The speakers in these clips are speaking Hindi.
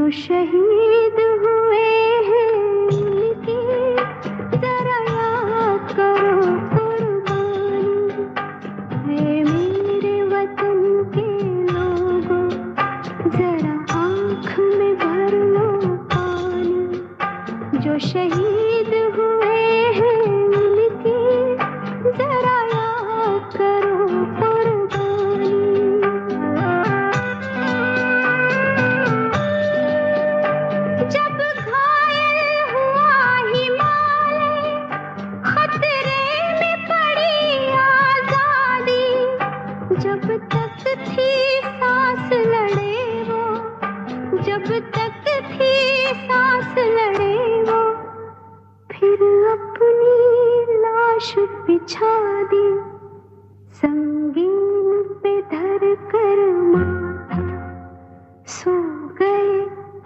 जो शहीद हुए हैं उनकी जरा याद करो कुर्बानी है मेरे वतन के लोगों, जरा आँख में भर लो पानी। जो शहीद हुए हैं उनकी जरा याद करो कुर्बानी। जब घायल हुआ हिमालय, खतरे में पड़ी आजादी, जब तक थी सांस लड़े वो, जब तक थी सांस लड़े वो, फिर अपनी लाश बिछा दी, संगीन पे धर कर माथा, सो गए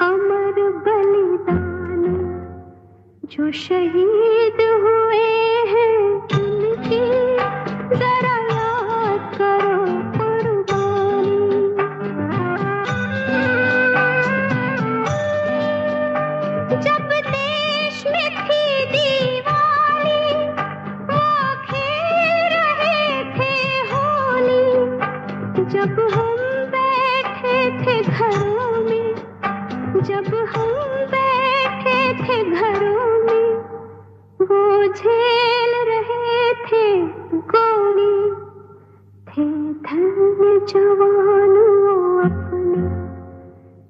अमर बलिदानी। जो शहीद हुए हैं उनकी जरा याद करो कुर्बानी। जब देश में थी दीवानी, वो खेल रहे थे होली, जब हम बैठे थे घरों में, जब हम बैठे थे घरों में, वो झेल रहे थे गोली। थे धन्य जवान वो अपने,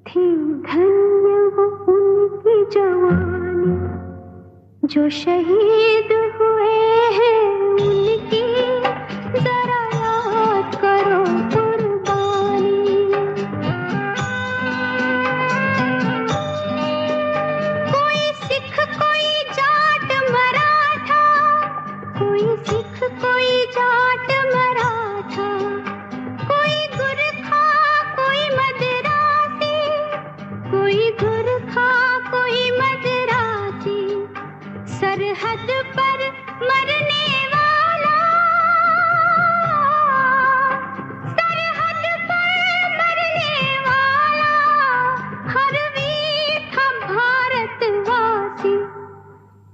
थी धन्य वो उनकी जवानी। जो शहीद हुए हैं उनकी जरा याद करो कुर्बानी। कोई सिख कोई जाट मराठा, कोई सिख कोई जाट मराठा, कोई गुरखा कोई मदरासी, कोई गुरखा कोई मदरासी, सरहद पर मरने वाला, सरहद पर मरने वाला, हर वीर था भारतवासी।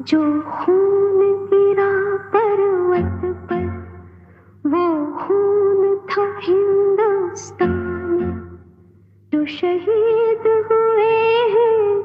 जो खून गिरा पर्वत पर, वो खून था हिंदुस्तानी। जो शहीद हुए हैं